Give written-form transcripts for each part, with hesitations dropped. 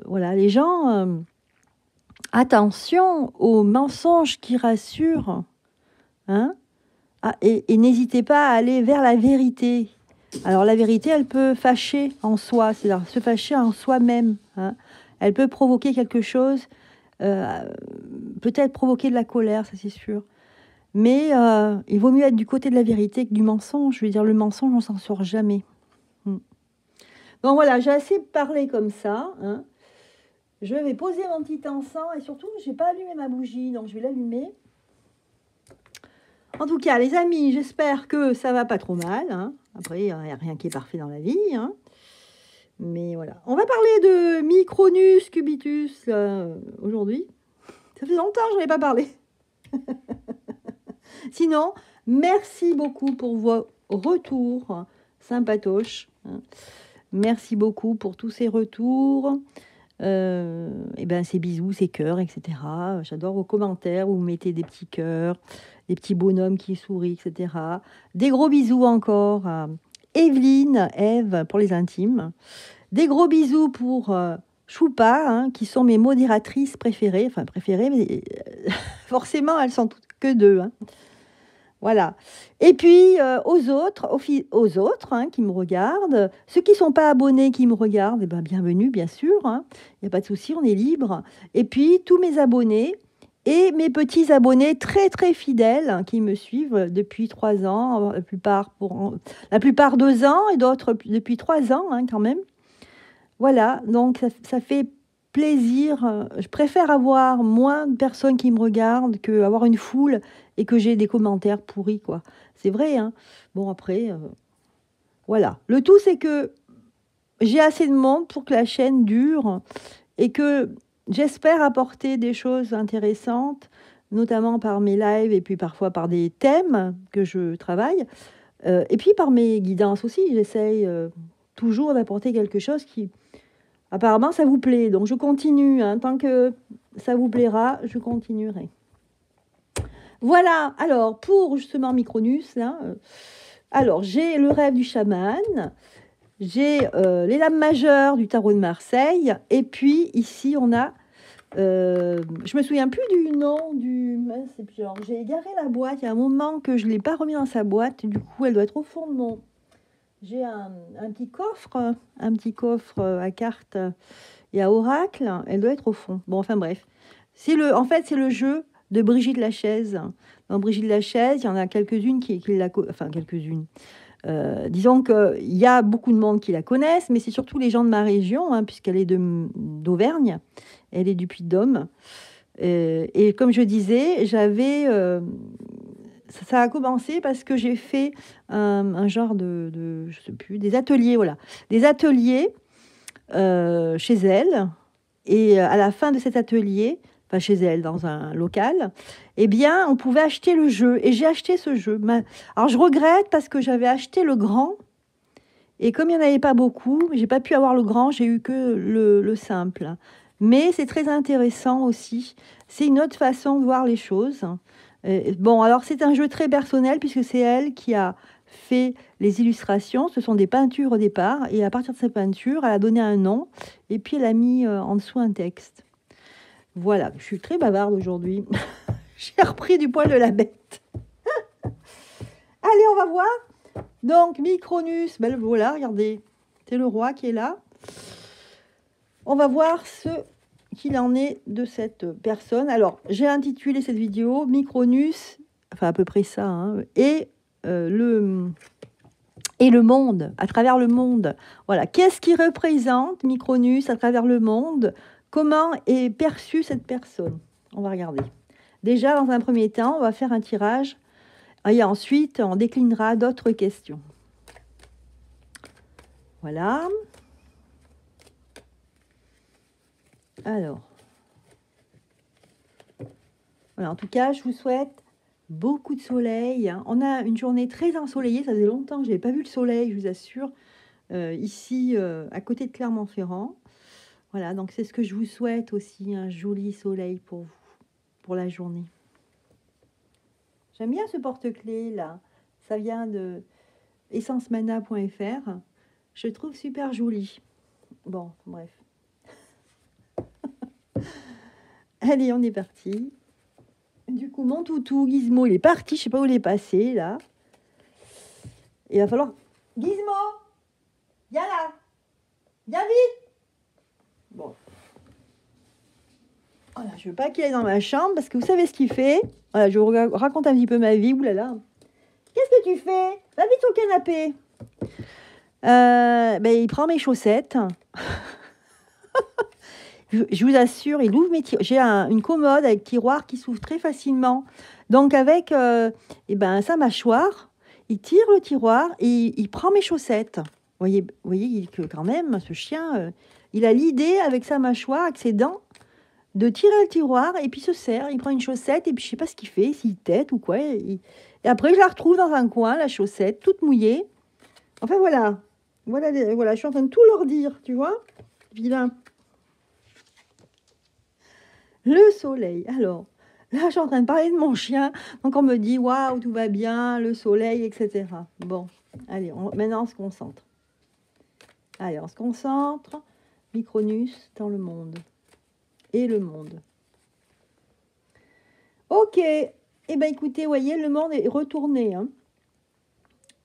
voilà, les gens, attention aux mensonges qui rassurent, hein, et n'hésitez pas à aller vers la vérité. Alors la vérité, elle peut fâcher en soi, c'est-à-dire se fâcher en soi-même, hein. Elle peut provoquer quelque chose, euh, peut-être provoquer de la colère, ça c'est sûr. Mais il vaut mieux être du côté de la vérité que du mensonge. Je veux dire, le mensonge, on s'en sort jamais. Donc voilà, j'ai assez parlé comme ça, hein. Je vais poser mon petit encens et surtout, j'ai pas allumé ma bougie, donc je vais l'allumer. En tout cas, les amis, j'espère que ça va pas trop mal, hein. Après, il n'y a rien qui est parfait dans la vie, hein. Mais voilà. On va parler de Micronus cubitus aujourd'hui. Ça fait longtemps que je n'en ai pas parlé. Sinon, merci beaucoup pour vos retours sympatoches, hein. Merci beaucoup pour tous ces retours. Et ben, ces bisous, ces cœurs, etc. J'adore vos commentaires où vous mettez des petits cœurs, des petits bonhommes qui sourient, etc. Des gros bisous encore à Evelyne, Eve pour les intimes. Des gros bisous pour Choupa, hein, qui sont mes modératrices préférées. Enfin, préférées, mais forcément, elles sont toutes que deux, hein. Voilà. Et puis, aux autres hein, qui me regardent, ceux qui ne sont pas abonnés qui me regardent, eh ben, bienvenue, bien sûr, hein. Il n'y a pas de souci, on est libre. Et puis, tous mes abonnés et mes petits abonnés très, très fidèles hein, qui me suivent depuis 3 ans, la plupart 2 ans et d'autres depuis 3 ans hein, quand même. Voilà, donc ça fait plaisir. Je préfère avoir moins de personnes qui me regardent qu'avoir une foule et que j'ai des commentaires pourris, quoi. C'est vrai, hein. Bon, après, voilà. Le tout, c'est que j'ai assez de monde pour que la chaîne dure et que j'espère apporter des choses intéressantes, notamment par mes lives et puis parfois par des thèmes que je travaille. Et puis par mes guidances aussi, j'essaye toujours d'apporter quelque chose qui... Apparemment, ça vous plaît, donc je continue, hein. Tant que ça vous plaira, je continuerai. Voilà, alors, pour justement Micronus, là, alors, j'ai le rêve du chaman, j'ai les lames majeures du tarot de Marseille, et puis ici, on a, je me souviens plus du nom du... Genre, j'ai égaré la boîte, il y a un moment que je ne l'ai pas remis dans sa boîte, du coup, elle doit être au fond de mon... J'ai un petit coffre à cartes et à oracle, elle doit être au fond. Bon, enfin bref. En fait, c'est le jeu de Brigitte Lachaise. Dans Brigitte Lachaise, il y en a quelques-unes qui enfin, quelques-unes. Disons qu'il y a beaucoup de monde qui la connaissent, mais c'est surtout les gens de ma région, hein, puisqu'elle est d'Auvergne. Elle est du Puy-de-Dôme. Et comme je disais, ça a commencé parce que j'ai fait un genre je sais plus, des ateliers, voilà. Des ateliers chez elle. Et à la fin de cet atelier, enfin chez elle, dans un local, eh bien, on pouvait acheter le jeu. Et j'ai acheté ce jeu. Alors, je regrette parce que j'avais acheté le grand. Et comme il n'y en avait pas beaucoup, j'ai pas pu avoir le grand, j'ai eu que le simple. Mais c'est très intéressant aussi. C'est une autre façon de voir les choses. Bon, alors c'est un jeu très personnel puisque c'est elle qui a fait les illustrations. Ce sont des peintures au départ. Et à partir de ces peintures, elle a donné un nom. Et puis elle a mis en dessous un texte. Voilà, je suis très bavarde aujourd'hui. J'ai repris du poil de la bête. Allez, on va voir. Donc, Micronus, ben voilà, regardez, c'est le roi qui est là. On va voir ce qu'il en est de cette personne. Alors, j'ai intitulé cette vidéo Micronus, enfin à peu près ça, hein, et le monde, à travers le monde. Voilà, qu'est-ce qui représente Micronus à travers le monde? Comment est perçue cette personne? On va regarder. Déjà, dans un premier temps, on va faire un tirage. Et ensuite, on déclinera d'autres questions. Voilà. Alors. Voilà, en tout cas, je vous souhaite beaucoup de soleil. On a une journée très ensoleillée. Ça faisait longtemps que je n'avais pas vu le soleil, je vous assure. Ici, à côté de Clermont-Ferrand. Voilà, donc c'est ce que je vous souhaite aussi, un joli soleil pour vous, pour la journée. J'aime bien ce porte-clés là. Ça vient de essencemana.fr. Je trouve super joli. Bon, bref. Allez, on est parti. Du coup, mon toutou, Gizmo, il est parti. Je sais pas où il est passé, là. Il va falloir... Gizmo, viens là. Viens vite. Bon. Voilà, je veux pas qu'il aille dans ma chambre parce que vous savez ce qu'il fait. Voilà, je vous raconte un petit peu ma vie. Ouh là là. Qu'est-ce que tu fais? Va vite au canapé. Ben, il prend mes chaussettes. Je vous assure, il ouvre mes tiroirs. J'ai une commode avec tiroir qui s'ouvre très facilement. Donc avec sa mâchoire, il tire le tiroir et il prend mes chaussettes. Vous voyez que quand même, ce chien, il a l'idée avec sa mâchoire, avec ses dents, de tirer le tiroir et puis se serre. Il prend une chaussette et puis je sais pas ce qu'il fait, s'il tète ou quoi. Et après, je la retrouve dans un coin, la chaussette, toute mouillée. Enfin voilà. Voilà, je suis en train de tout leur dire, tu vois. Vilain. Le soleil. Alors, là, je suis en train de parler de mon chien. Donc, on me dit, waouh, tout va bien, le soleil, etc. Bon, allez, maintenant, on se concentre. Allez, on se concentre. Micronus dans le monde. Et le monde. Ok. Eh bien, écoutez, vous voyez, le monde est retourné. Hein.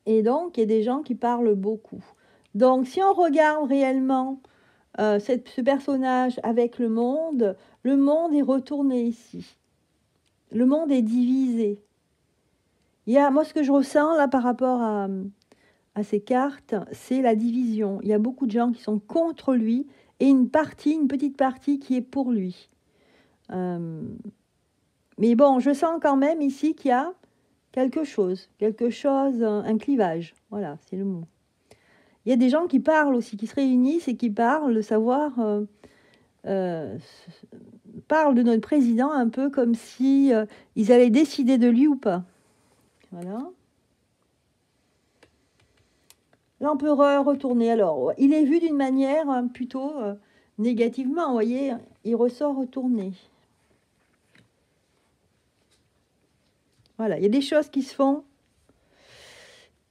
Et donc, il y a des gens qui parlent beaucoup. Donc, si on regarde réellement ce personnage avec le monde est retourné ici. Le monde est divisé. Moi, ce que je ressens là par rapport à ces cartes, c'est la division. Il y a beaucoup de gens qui sont contre lui et une petite partie qui est pour lui. Mais bon, je sens quand même ici qu'il y a quelque chose, un clivage. Voilà, c'est le mot. Il y a des gens qui parlent aussi, qui se réunissent et qui parlent, le savoir, parlent de notre président un peu comme si ils allaient décider de lui ou pas. Voilà. L'empereur retourné. Alors, il est vu d'une manière plutôt négativement. Vous voyez, il ressort retourné. Voilà, il y a des choses qui se font.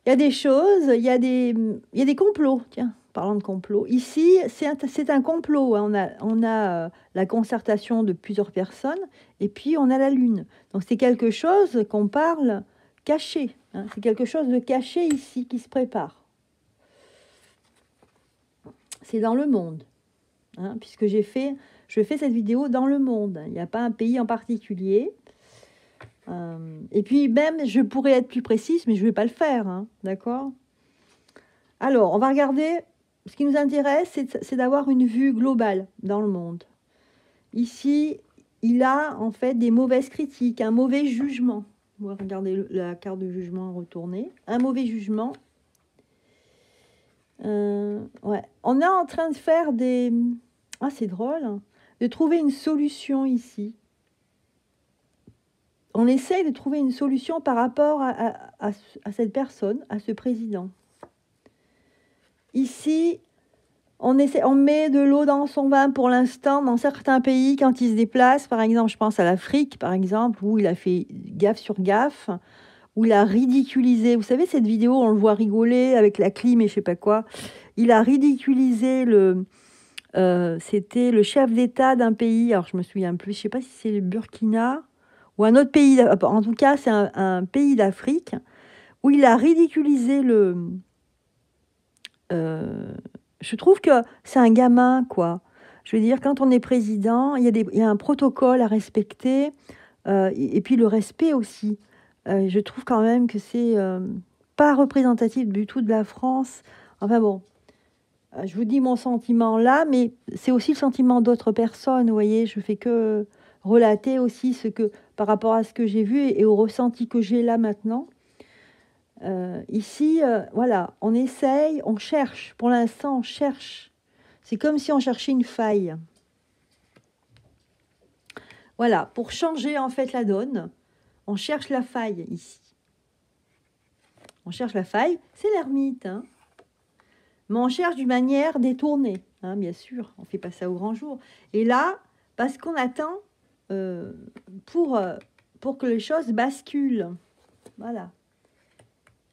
Il y a des choses, il y a des complots. Tiens, parlant de complot. Ici, c'est un complot. Hein. On a la concertation de plusieurs personnes et puis on a la Lune. Donc, c'est quelque chose qu'on parle caché. Hein. C'est quelque chose de caché ici qui se prépare. C'est dans le monde. Hein, puisque je fais cette vidéo dans le monde. Il n'y a pas un pays en particulier. Et puis même, je pourrais être plus précise, mais je ne vais pas le faire. Hein, d'accord? Alors, on va regarder. Ce qui nous intéresse, c'est d'avoir une vue globale dans le monde. Ici, il a en fait des mauvaises critiques, un mauvais jugement. On va regarder la carte de jugement retournée. Un mauvais jugement. Ouais. On est en train de faire des... Ah, c'est drôle, hein, de trouver une solution ici. On essaye de trouver une solution par rapport à cette personne, à ce président. Ici, on met de l'eau dans son vin pour l'instant. Dans certains pays, quand il se déplace, par exemple, je pense à l'Afrique, par exemple, où il a fait gaffe sur gaffe, où il a ridiculisé. Vous savez, cette vidéo, on le voit rigoler avec la clim et je sais pas quoi. Il a ridiculisé c'était le chef d'État d'un pays, alors je me souviens plus, je ne sais pas si c'est le Burkina ou un autre pays, en tout cas c'est un pays d'Afrique, où il a ridiculisé je trouve que c'est un gamin, quoi. Je veux dire, quand on est président, il y a un protocole à respecter, et puis le respect aussi. Je trouve quand même que c'est pas représentatif du tout de la France. Enfin bon. Je vous dis mon sentiment là, mais c'est aussi le sentiment d'autres personnes, vous voyez. Je fais que relater aussi par rapport à ce que j'ai vu et au ressenti que j'ai là maintenant. Ici, voilà, on essaye, on cherche. Pour l'instant, on cherche. C'est comme si on cherchait une faille. Voilà, pour changer en fait la donne, on cherche la faille ici. On cherche la faille, c'est l'ermite, hein. Mais on cherche d'une manière détournée, hein, bien sûr. On ne fait pas ça au grand jour. Et là, parce qu'on attend pour que les choses basculent. Voilà.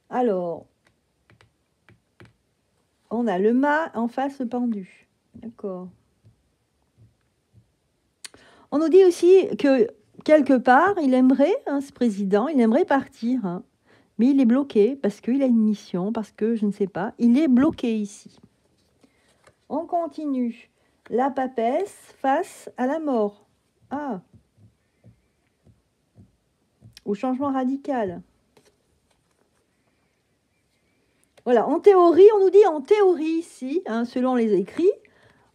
Alors, on a le mât en face pendu. D'accord. On nous dit aussi que quelque part, il aimerait, hein, ce président, il aimerait partir, hein, mais il est bloqué parce qu'il a une mission, parce que je ne sais pas, il est bloqué ici. On continue. La papesse face à la mort. Ah, au changement radical. Voilà, en théorie, on nous dit en théorie ici, hein, selon les écrits,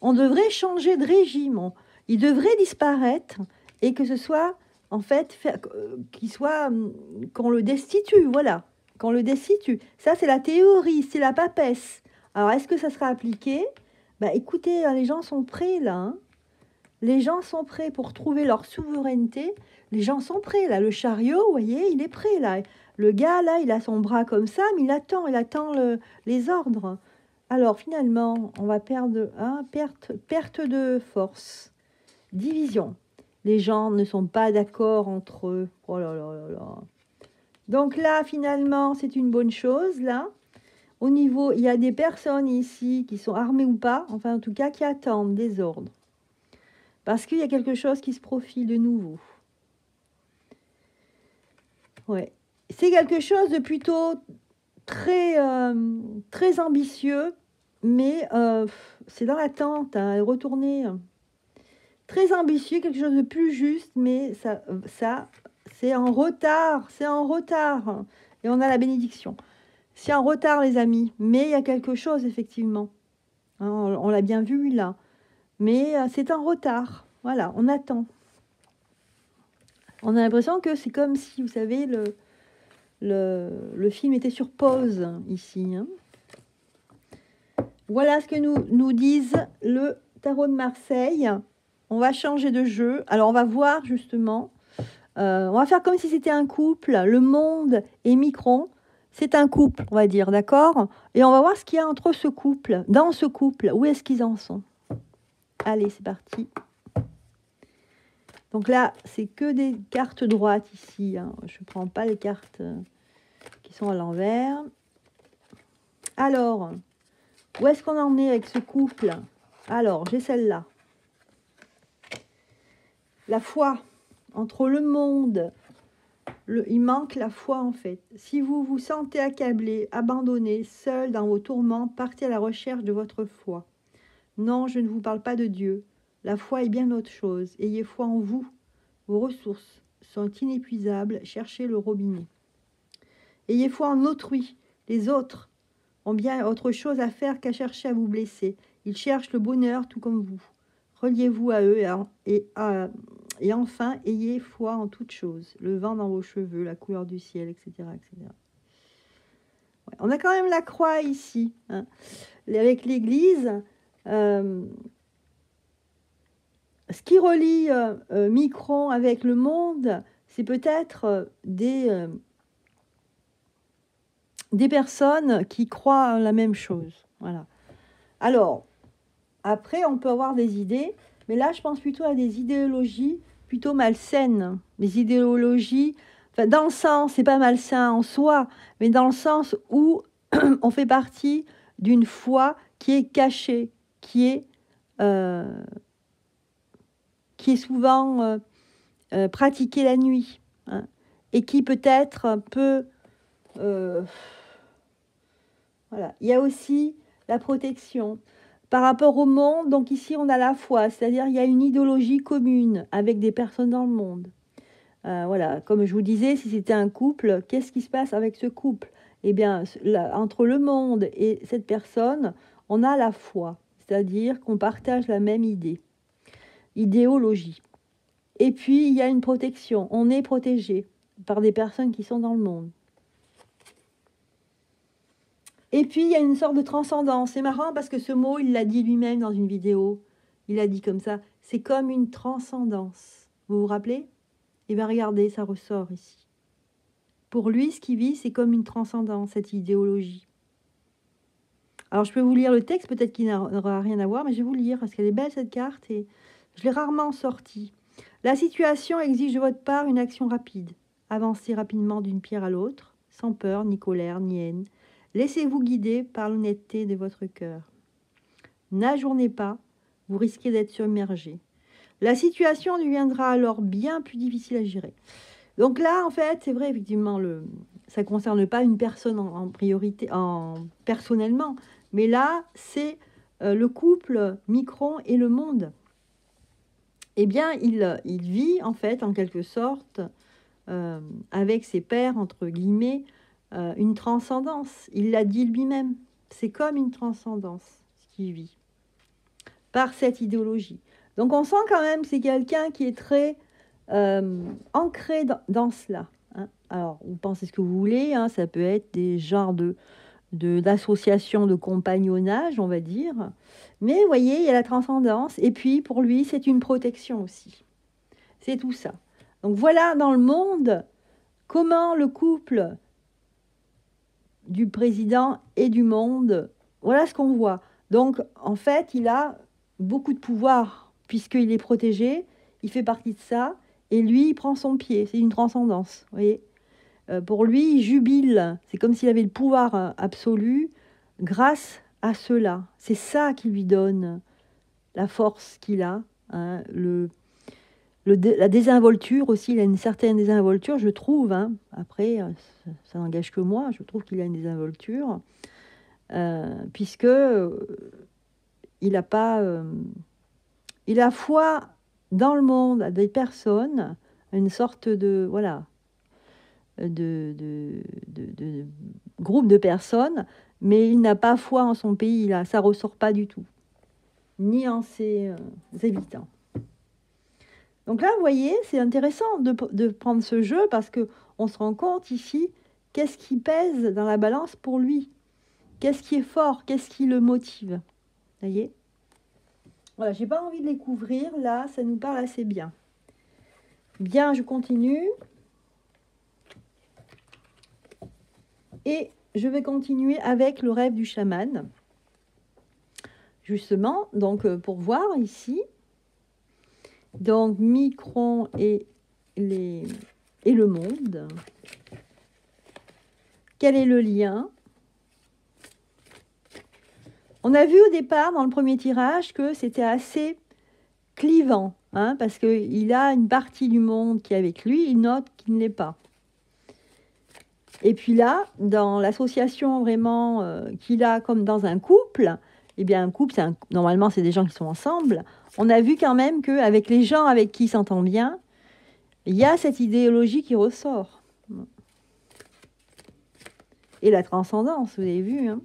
on devrait changer de régime. Il devrait disparaître et que ce soit, en fait, qu'il soit, qu'on le destitue, voilà, qu'on le destitue. Ça, c'est la théorie, c'est la papesse. Alors, est-ce que ça sera appliqué? Bah, écoutez, les gens sont prêts, là. Hein. Les gens sont prêts pour trouver leur souveraineté. Les gens sont prêts, là. Le chariot, vous voyez, il est prêt, là. Le gars, là, il a son bras comme ça, mais il attend les ordres. Alors, finalement, on va perdre, hein, perte de force. Division. Les gens ne sont pas d'accord entre eux. Oh là là là là. Donc là, finalement, c'est une bonne chose, là. Au niveau, il y a des personnes ici qui sont armées ou pas, enfin, en tout cas, qui attendent des ordres. Parce qu'il y a quelque chose qui se profile de nouveau. Ouais. C'est quelque chose de plutôt très, très ambitieux, mais c'est dans l'attente, hein, retourner. Très ambitieux, quelque chose de plus juste, mais ça c'est en retard, c'est en retard. Et on a la bénédiction. C'est en retard, les amis, mais il y a quelque chose, effectivement. Hein, on l'a bien vu, là. Mais c'est en retard. Voilà, on attend. On a l'impression que c'est comme si, vous savez, le film était sur pause, ici. Hein. Voilà ce que nous disent le tarot de Marseille. On va changer de jeu. Alors, on va voir, justement. On va faire comme si c'était un couple. Le monde et Micron, c'est un couple, on va dire, d'accord? Et on va voir ce qu'il y a entre ce couple, dans ce couple. Où est-ce qu'ils en sont? Allez, c'est parti. Donc là, c'est que des cartes droites ici. Hein. Je ne prends pas les cartes qui sont à l'envers. Alors, où est-ce qu'on en est avec ce couple? Alors, j'ai celle-là. La foi entre le monde, il manque la foi en fait. Si vous vous sentez accablé, abandonné, seul dans vos tourments, partez à la recherche de votre foi. Non, je ne vous parle pas de Dieu. La foi est bien autre chose. Ayez foi en vous. Vos ressources sont inépuisables. Cherchez le robinet. Ayez foi en autrui. Les autres ont bien autre chose à faire qu'à chercher à vous blesser. Ils cherchent le bonheur tout comme vous. Reliez-vous à eux et enfin, ayez foi en toutes choses. Le vent dans vos cheveux, la couleur du ciel, etc. etc. Ouais, on a quand même la croix ici. Hein. Avec l'Église, ce qui relie Micron avec le monde, c'est peut-être des personnes qui croient la même chose. Voilà. Alors, après, on peut avoir des idées, mais là, je pense plutôt à des idéologies plutôt malsaines. Des idéologies, enfin, dans le sens, c'est pas malsain en soi, mais dans le sens où on fait partie d'une foi qui est cachée, qui est souvent pratiquée la nuit, hein, et qui peut-être peut... voilà. Il y a aussi la protection. Par rapport au monde, donc ici on a la foi, c'est-à-dire il y a une idéologie commune avec des personnes dans le monde. Voilà, comme je vous disais, si c'était un couple, qu'est-ce qui se passe avec ce couple? Eh bien, entre le monde et cette personne, on a la foi, c'est-à-dire qu'on partage la même idéologie. Et puis, il y a une protection, on est protégé par des personnes qui sont dans le monde. Et puis, il y a une sorte de transcendance. C'est marrant parce que ce mot, il l'a dit lui-même dans une vidéo. Il a dit comme ça, c'est comme une transcendance. Vous vous rappelez? Eh bien, regardez, ça ressort ici. Pour lui, ce qu'il vit, c'est comme une transcendance, cette idéologie. Alors, je peux vous lire le texte, peut-être qu'il n'aura rien à voir, mais je vais vous lire parce qu'elle est belle, cette carte, et je l'ai rarement sortie. La situation exige de votre part une action rapide. Avancez rapidement d'une pierre à l'autre, sans peur, ni colère, ni haine. Laissez-vous guider par l'honnêteté de votre cœur. N'ajournez pas, vous risquez d'être submergé. La situation deviendra alors bien plus difficile à gérer. Donc là, en fait, c'est vrai, effectivement, ça ne concerne pas une personne en priorité, personnellement, mais là, c'est le couple Micron et le monde. Eh bien, il vit, en fait, en quelque sorte, avec ses pairs, entre guillemets, une transcendance. Il l'a dit lui-même. C'est comme une transcendance, ce qu'il vit, par cette idéologie. Donc on sent quand même que c'est quelqu'un qui est très ancré dans cela. Hein. Alors, vous pensez ce que vous voulez, hein, ça peut être des genres d'associations de compagnonnage, on va dire. Mais vous voyez, il y a la transcendance. Et puis, pour lui, c'est une protection aussi. C'est tout ça. Donc voilà, dans le monde, comment le couple du président et du monde, voilà ce qu'on voit. Donc, en fait, il a beaucoup de pouvoir, puisqu'il est protégé, il fait partie de ça, et lui, il prend son pied. C'est une transcendance, vous voyez. Pour lui, il jubile. C'est comme s'il avait le pouvoir absolu grâce à cela. C'est ça qui lui donne la force qu'il a, hein, la désinvolture aussi, il a une certaine désinvolture, je trouve. Hein. Après, ça n'engage que moi, je trouve qu'il a une désinvolture, puisque il a pas, il a foi dans le monde, à des personnes, une sorte de voilà, de groupe de personnes, mais il n'a pas foi en son pays. Là, ça ressort pas du tout, ni en ses habitants. Donc là, vous voyez, c'est intéressant de prendre ce jeu parce qu'on se rend compte ici, qu'est-ce qui pèse dans la balance pour lui? Qu'est-ce qui est fort? Qu'est-ce qui le motive? Vous voyez? Voilà, j'ai pas envie de les couvrir, là, ça nous parle assez bien. Bien, je continue. Et je vais continuer avec le rêve du chaman. Justement, donc pour voir ici, donc Micron et le monde. Quel est le lien? On a vu au départ, dans le premier tirage, que c'était assez clivant, hein, parce qu'il a une partie du monde qui est avec lui, une autre qui ne l'est pas. Et puis là, dans l'association vraiment qu'il a comme dans un couple, eh bien un couple, normalement c'est des gens qui sont ensemble, on a vu quand même qu'avec les gens avec qui il s'entend bien, il y a cette idéologie qui ressort. Et la transcendance, vous avez vu, hein.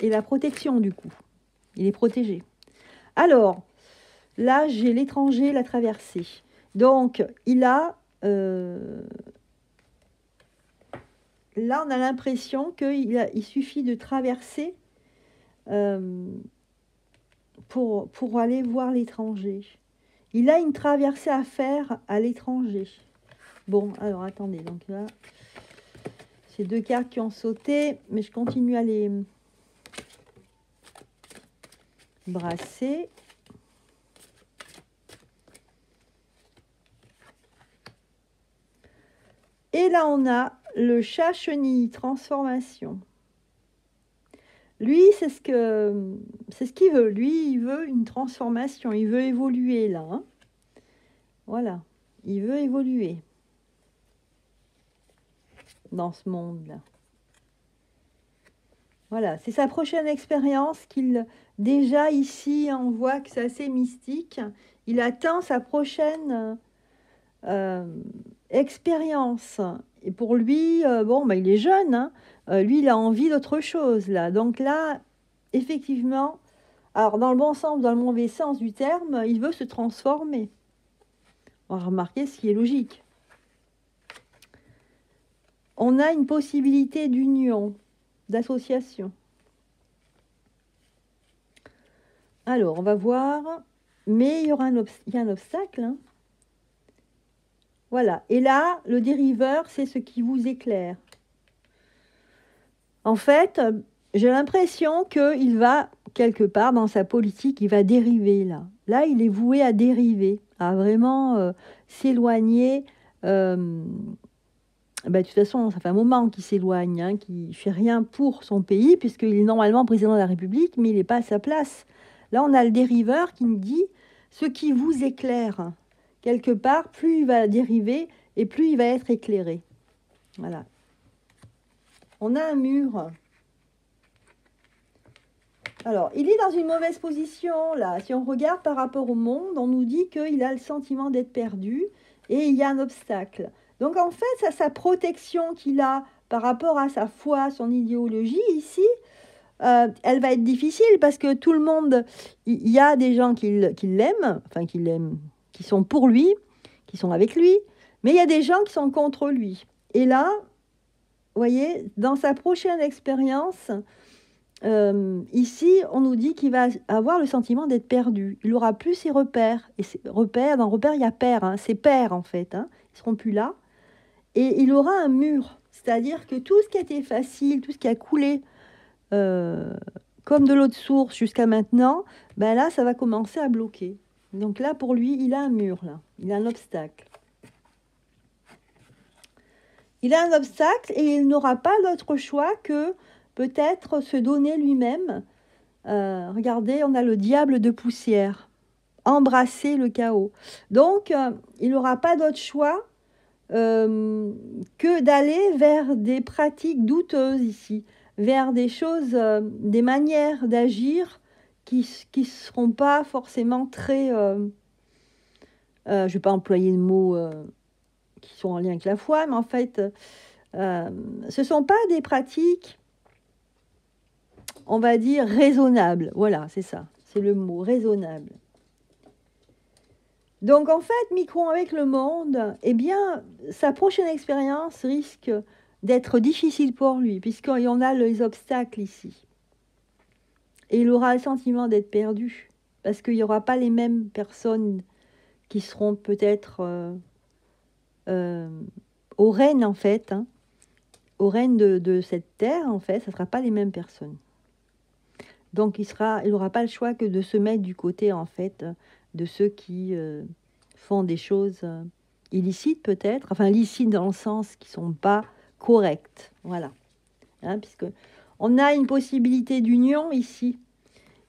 Et la protection, du coup. Il est protégé. Alors, là, j'ai l'étranger, la traversée. Donc, il a... là, on a l'impression qu'il suffit de traverser pour aller voir l'étranger. Il a une traversée à faire à l'étranger. Bon, alors, attendez. Donc là, c'est 2 cartes qui ont sauté, mais je continue à les brasser. Et là, on a le chat-chenille, transformation. Lui, c'est ce qu'il veut. Lui, il veut une transformation. Il veut évoluer, là. Hein. Voilà. Il veut évoluer dans ce monde-là. Voilà. C'est sa prochaine expérience qu'il... Déjà, ici, on voit que c'est assez mystique. Il attend sa prochaine... expérience. Et pour lui, bon, bah, il est jeune, hein. Lui, il a envie d'autre chose, là. Donc là, effectivement, alors dans le bon sens, dans le mauvais sens du terme, il veut se transformer. On va remarquer ce qui est logique. On a une possibilité d'union, d'association. Alors, on va voir. Mais il y aura un obstacle, hein. Voilà. Et là, le dériveur, c'est ce qui vous éclaire. En fait, j'ai l'impression qu'il va, quelque part, dans sa politique, il va dériver, là. Là, il est voué à dériver, à vraiment s'éloigner. De toute façon, ça fait un moment qu'il s'éloigne, hein, qu'il ne fait rien pour son pays, puisqu'il est normalement président de la République, mais il n'est pas à sa place. Là, on a le dériveur qui nous dit ce qui vous éclaire. Quelque part, plus il va dériver et plus il va être éclairé. Voilà. On a un mur. Alors, il est dans une mauvaise position, là. Si on regarde par rapport au monde, on nous dit qu'il a le sentiment d'être perdu et il y a un obstacle. Donc, en fait, ça, sa protection qu'il a par rapport à sa foi, son idéologie, ici, elle va être difficile parce que tout le monde, il y a des gens qui l'aiment, enfin, qui l'aiment, qui sont pour lui, qui sont avec lui, mais il y a des gens qui sont contre lui. Et là, vous voyez, dans sa prochaine expérience, ici, on nous dit qu'il va avoir le sentiment d'être perdu. Il n'aura plus ses repères. Et ses repères, dans repères, il y a père, hein, ses pères en fait. Hein, ils ne seront plus là. Et il aura un mur. C'est-à-dire que tout ce qui a été facile, tout ce qui a coulé comme de l'eau de source jusqu'à maintenant, ben là, ça va commencer à bloquer. Donc là, pour lui, il a un mur, là. Il a un obstacle. Il a un obstacle et il n'aura pas d'autre choix que peut-être se donner lui-même. Regardez, on a le diable de poussière. Embrasser le chaos. Donc, il n'aura pas d'autre choix que d'aller vers des pratiques douteuses ici, vers des choses, des manières d'agir qui ne seront pas forcément très... je ne vais pas employer le mot qui sont en lien avec la foi, mais en fait, ce ne sont pas des pratiques, on va dire, raisonnables. Voilà, c'est ça, c'est le mot, raisonnable. Donc, en fait, micro avec le monde, eh bien, sa prochaine expérience risque d'être difficile pour lui, puisqu'il y en a les obstacles ici. Et il aura le sentiment d'être perdu, parce qu'il n'y aura pas les mêmes personnes qui seront peut-être au règne, en fait, hein, au règne de cette terre, en fait, ce ne sera pas les mêmes personnes. Donc, il n'aura pas le choix que de se mettre du côté, en fait, de ceux qui font des choses illicites, peut-être. Enfin, licites dans le sens qui ne sont pas correctes. Voilà. Hein, puisque on a une possibilité d'union ici.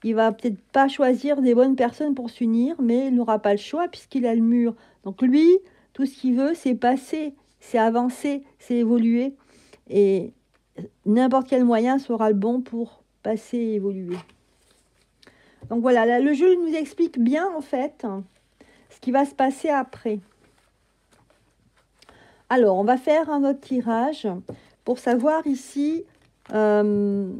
Il va peut-être pas choisir des bonnes personnes pour s'unir, mais il n'aura pas le choix puisqu'il a le mur. Donc, lui, tout ce qu'il veut, c'est passer, c'est avancer, c'est évoluer. Et n'importe quel moyen sera le bon pour passer et évoluer. Donc voilà, là, le jeu nous explique bien en fait ce qui va se passer après. Alors, on va faire un autre tirage pour savoir ici, ben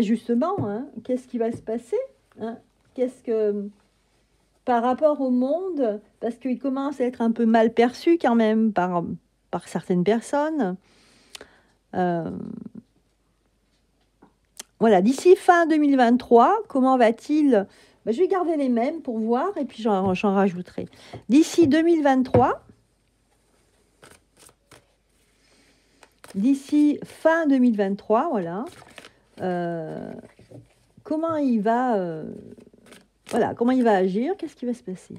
justement, hein, qu'est-ce qui va se passer, hein, qu'est-ce que, par rapport au monde, parce qu'il commence à être un peu mal perçu quand même par certaines personnes. Voilà, d'ici fin 2023, comment va-t-il? Ben, je vais garder les mêmes pour voir et puis j'en rajouterai. D'ici 2023, d'ici fin 2023, voilà, comment il va, voilà, comment il va agir, qu'est-ce qui va se passer?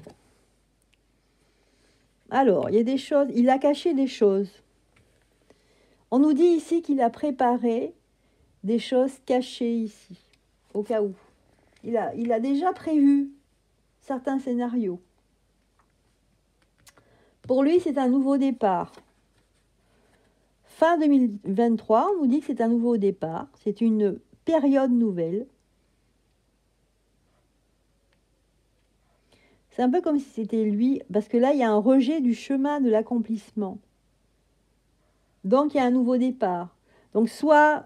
Alors, il y a des choses, il a caché des choses. On nous dit ici qu'il a préparé des choses cachées ici, au cas où. Il a déjà prévu certains scénarios. Pour lui, c'est un nouveau départ. Fin 2023, on nous dit que c'est un nouveau départ. C'est une période nouvelle. C'est un peu comme si c'était lui, parce que là, il y a un rejet du chemin de l'accomplissement. Donc, il y a un nouveau départ. Donc, soit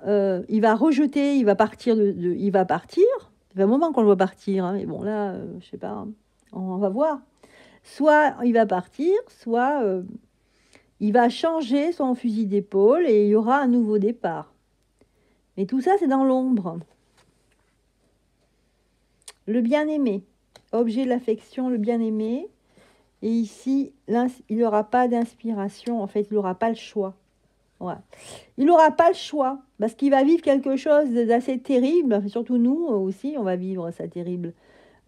il va rejeter, il va partir, il va partir. Ça fait un moment qu'on le voit partir, hein, mais bon, là, je sais pas, hein, on va voir. Soit il va partir, soit il va changer son fusil d'épaule et il y aura un nouveau départ. Mais tout ça, c'est dans l'ombre. Le bien-aimé, objet de l'affection, le bien-aimé. Et ici, il n'aura pas d'inspiration, en fait, il n'aura pas le choix. Ouais. Il n'aura pas le choix, parce qu'il va vivre quelque chose d'assez terrible, surtout nous aussi, on va vivre ça terrible.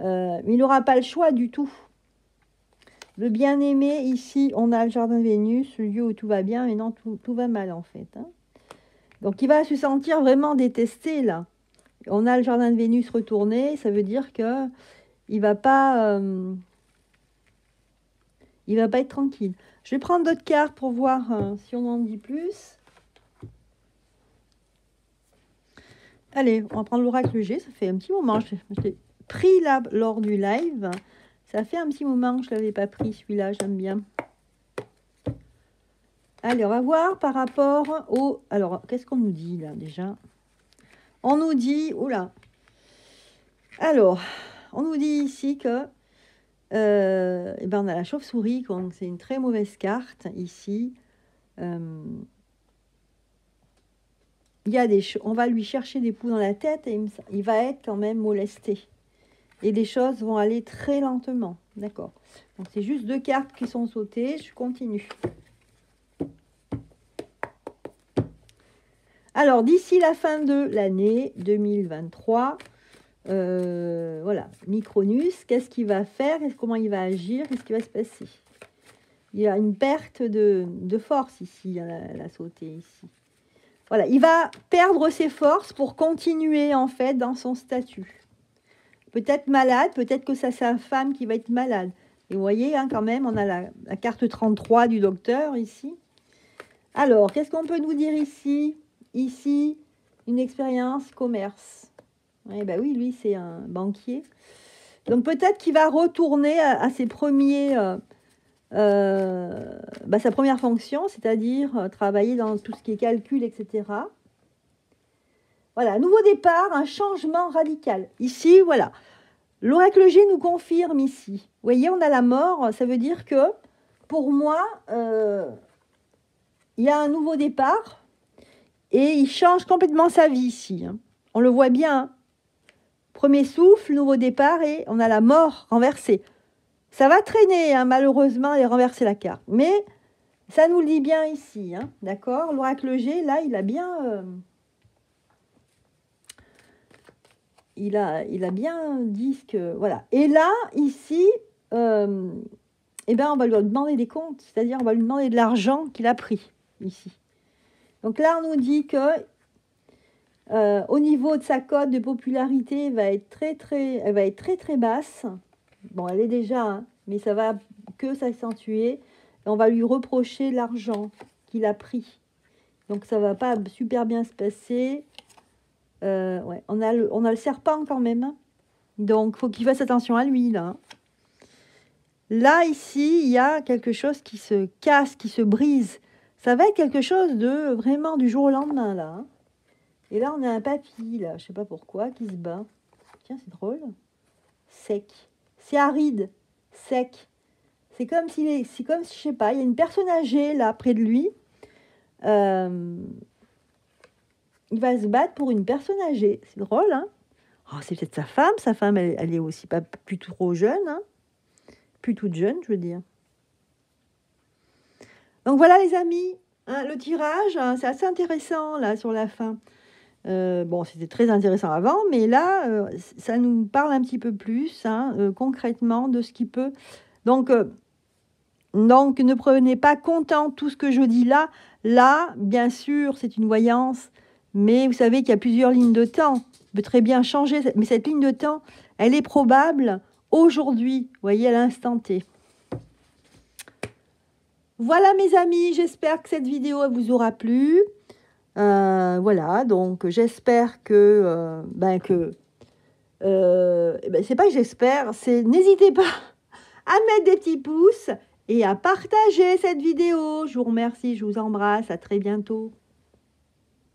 Mais il n'aura pas le choix du tout. Le bien-aimé, ici, on a le jardin de Vénus, le lieu où tout va bien, mais non, tout va mal en fait. Hein. Donc il va se sentir vraiment détesté là. On a le jardin de Vénus retourné, ça veut dire que il va pas être tranquille. Je vais prendre d'autres cartes pour voir si on en dit plus. Allez, on va prendre l'oracle G. Ça fait un petit moment. Je l'ai pris là lors du live. Ça fait un petit moment que je ne l'avais pas pris celui-là. J'aime bien. Allez, on va voir par rapport au... Alors, qu'est-ce qu'on nous dit là déjà? On nous dit... Oula. Alors, on nous dit ici que... eh ben, on a la chauve-souris. C'est une très mauvaise carte ici. Il y a on va lui chercher des poux dans la tête et il va être quand même molesté. Et les choses vont aller très lentement. D'accord. Donc, c'est juste 2 cartes qui sont sautées. Je continue. Alors, d'ici la fin de l'année 2023, voilà, Micronus, qu'est-ce qu'il va faire? Comment il va agir? Qu'est-ce qui va se passer? Il y a une perte de force ici. Elle a sauté ici. Voilà, il va perdre ses forces pour continuer en fait dans son statut. Peut-être malade, peut-être que c'est sa femme qui va être malade. Et vous voyez, hein, quand même, on a la carte 33 du docteur ici. Alors, qu'est-ce qu'on peut nous dire ici? Ici, une expérience commerce. Eh ben oui, lui, c'est un banquier. Donc, peut-être qu'il va retourner à ses premiers... sa première fonction, c'est-à-dire travailler dans tout ce qui est calcul, etc. Voilà, nouveau départ, un changement radical. Ici, voilà, l'oracle G nous confirme ici. Vous voyez, on a la mort, ça veut dire que, pour moi, il y a un nouveau départ et il change complètement sa vie ici. Hein. On le voit bien. Hein. Premier souffle, nouveau départ et on a la mort renversée. Ça va traîner, hein, malheureusement, et renverser la carte. Mais ça nous le dit bien ici, hein, d'accord? L'oracle G, là, il a bien... il a bien dit ce que... Voilà. Et là, ici, eh ben, on va lui demander des comptes. C'est-à-dire, on va lui demander de l'argent qu'il a pris, ici. Donc là, on nous dit que au niveau de sa cote de popularité, elle va être très basse. Bon, elle est déjà, hein, mais ça va que s'accentuer. Et on va lui reprocher l'argent qu'il a pris. Donc, ça ne va pas super bien se passer. Ouais, on a le serpent quand même. Hein. Donc, il faut qu'il fasse attention à lui, là. Là, ici, il y a quelque chose qui se casse, qui se brise. Ça va être quelque chose de vraiment du jour au lendemain, là. Hein. Et là, on a un papy, là, je ne sais pas pourquoi, qui se bat. Tiens, c'est drôle. Sec. C'est aride, sec. C'est comme si, je sais pas, il y a une personne âgée là près de lui. Il va se battre pour une personne âgée. C'est drôle, hein? Oh, c'est peut-être sa femme. Sa femme, elle est aussi pas plus trop jeune, hein? Plus toute jeune, je veux dire. Donc voilà, les amis. Hein, le tirage, hein, c'est assez intéressant là sur la fin. Bon, c'était très intéressant avant, mais là, ça nous parle un petit peu plus, hein, concrètement, de ce qui peut... Donc, ne prenez pas comptant tout ce que je dis là. Là, bien sûr, c'est une voyance, mais vous savez qu'il y a plusieurs lignes de temps. On peut très bien changer, mais cette ligne de temps, elle est probable aujourd'hui, vous voyez, à l'instant T. Voilà, mes amis, j'espère que cette vidéo vous aura plu. Voilà, donc j'espère que, c'est pas que j'espère, c'est n'hésitez pas à mettre des petits pouces et à partager cette vidéo. Je vous remercie, je vous embrasse, à très bientôt.